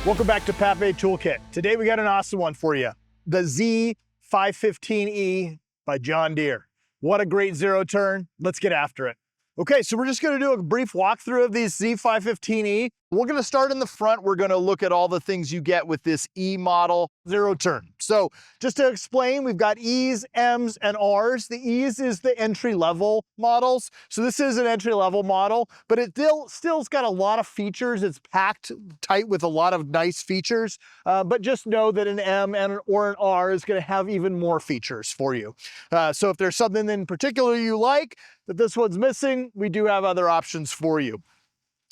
Welcome back to Papé Toolkit. Today we got an awesome one for you. The Z515E by John Deere. What a great zero turn. Let's get after it. Okay, so we're just gonna do a brief walkthrough of these Z515E. We're gonna start in the front. We're gonna look at all the things you get with this E model zero turn. So just to explain, we've got E's, M's, and R's. The E's is the entry-level models. So this is an entry-level model, but it still's got a lot of features. It's packed tight with a lot of nice features, but just know that an M or an R is gonna have even more features for you. So if there's something in particular you like that this one's missing, we do have other options for you.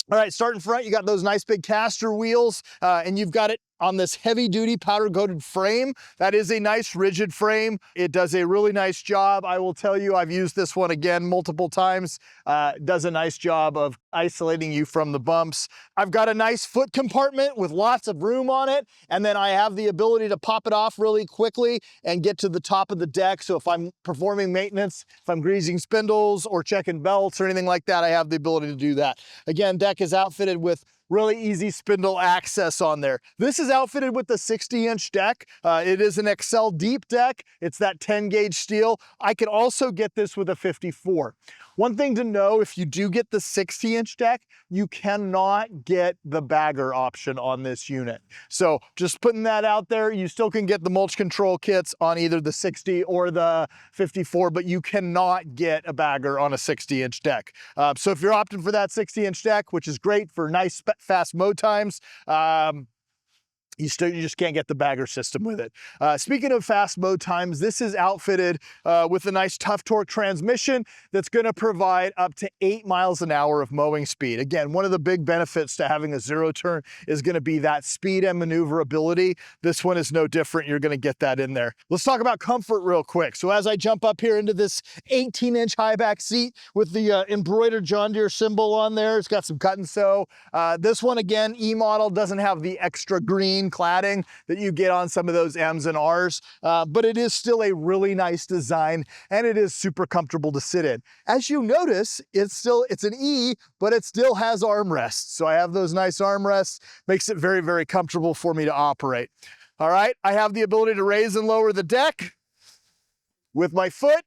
All right, start in front, you got those nice big caster wheels, and you've got it on this heavy-duty powder-coated frame. That is a nice rigid frame. It does a really nice job. I will tell you, I've used this one again multiple times. It does a nice job of isolating you from the bumps. I've got a nice foot compartment with lots of room on it, and then I have the ability to pop it off really quickly and get to the top of the deck. So if I'm performing maintenance, if I'm greasing spindles or checking belts or anything like that, I have the ability to do that. Again, deck is outfitted with really easy spindle access on there. This is outfitted with the 60-inch deck. It is an Excel deep deck. It's that 10-gauge steel. I could also get this with a 54. One thing to know, if you do get the 60-inch deck, you cannot get the bagger option on this unit. So just putting that out there, you still can get the mulch control kits on either the 60 or the 54, but you cannot get a bagger on a 60-inch deck. So if you're opting for that 60-inch deck, which is great for nice fast mow times, you just can't get the bagger system with it. Speaking of fast mow times, this is outfitted with a nice Tuff Torq transmission that's gonna provide up to 8 miles an hour of mowing speed. Again, one of the big benefits to having a zero turn is gonna be that speed and maneuverability. This one is no different. You're gonna get that in there. Let's talk about comfort real quick. So as I jump up here into this 18-inch high back seat with the embroidered John Deere symbol on there, it's got some cut and sew. This one, again, E model doesn't have the extra green cladding that you get on some of those M's and R's, but it is still a really nice design and it is super comfortable to sit in. As you notice, it's an E, but it still has armrests. So I have those nice armrests, makes it very, very comfortable for me to operate. All right, I have the ability to raise and lower the deck with my foot,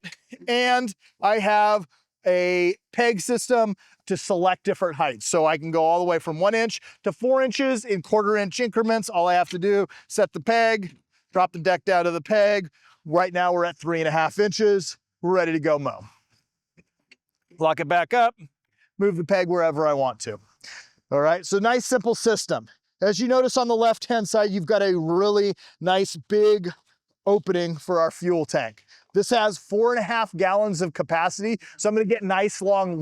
and I have a peg system to select different heights. So I can go all the way from 1 inch to 4 inches in 1/4 inch increments. All I have to do, set the peg, drop the deck down to the peg. Right now we're at 3.5 inches. We're ready to go mow. Lock it back up, move the peg wherever I want to. All right, so nice simple system. As you notice on the left-hand side, you've got a really nice big opening for our fuel tank. This has 4.5 gallons of capacity, so I'm gonna get nice long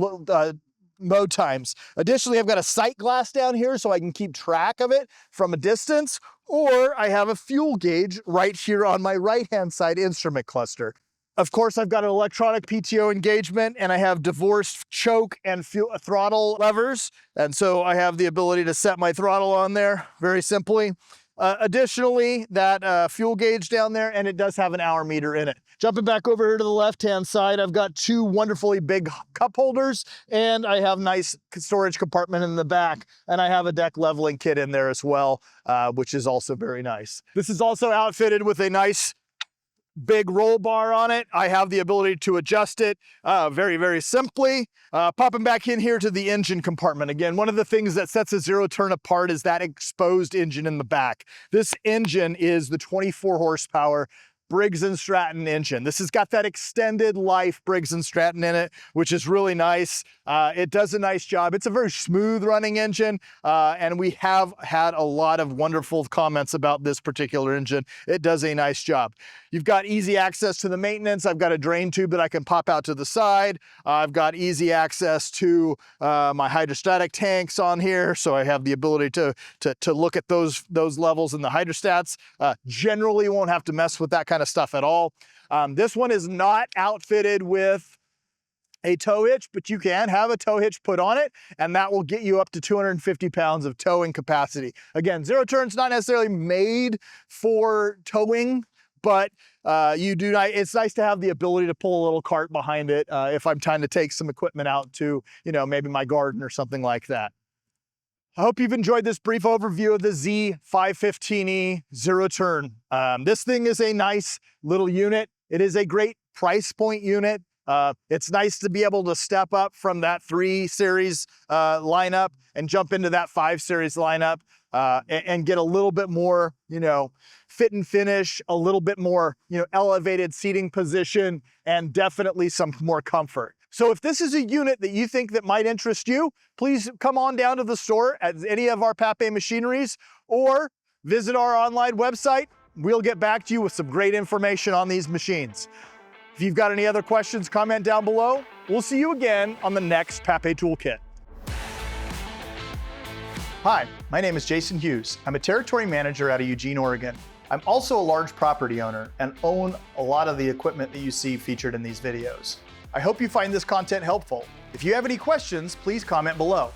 mow times. Additionally, I've got a sight glass down here so I can keep track of it from a distance, or I have a fuel gauge right here on my right-hand side instrument cluster. Of course, I've got an electronic PTO engagement, and I have divorced choke and throttle levers, and so I have the ability to set my throttle on there very simply. Additionally, that fuel gauge down there, and it does have an hour meter in it. Jumping back over here to the left-hand side, I've got 2 wonderfully big cup holders, and I have nice storage compartment in the back, and I have a deck leveling kit in there as well, which is also very nice. This is also outfitted with a nice big roll bar on it. I have the ability to adjust it very, very simply. Popping back in here to the engine compartment. Again, one of the things that sets a zero turn apart is that exposed engine in the back. This engine is the 24 horsepower Briggs Stratton engine. This has got that extended life Briggs Stratton in it, which is really nice. It does a nice job. It's a very smooth running engine, and we have had a lot of wonderful comments about this particular engine. It does a nice job. You've got easy access to the maintenance. I've got a drain tube that I can pop out to the side. I've got easy access to my hydrostatic tanks on here, so I have the ability to look at those levels in the hydrostats. Generally won't have to mess with that kind of stuff at all. This one is not outfitted with a tow hitch, but you can have a tow hitch put on it, and that will get you up to 250 pounds of towing capacity. Again, zero turn's not necessarily made for towing, but it's nice to have the ability to pull a little cart behind it if I'm trying to take some equipment out to, maybe my garden or something like that. I hope you've enjoyed this brief overview of the Z515E zero turn. This thing is a nice little unit. It is a great price point unit. It's nice to be able to step up from that 3 series lineup and jump into that 5 series lineup and get a little bit more, fit and finish, a little bit more, elevated seating position, and definitely some more comfort. So if this is a unit that you think that might interest you, please come on down to the store at any of our Papé machineries or visit our online website. We'll get back to you with some great information on these machines. If you've got any other questions, comment down below. We'll see you again on the next Papé Toolkit. Hi, my name is Jason Hughes. I'm a Territory Manager out of Eugene, Oregon. I'm also a large property owner and own a lot of the equipment that you see featured in these videos. I hope you find this content helpful. If you have any questions, please comment below.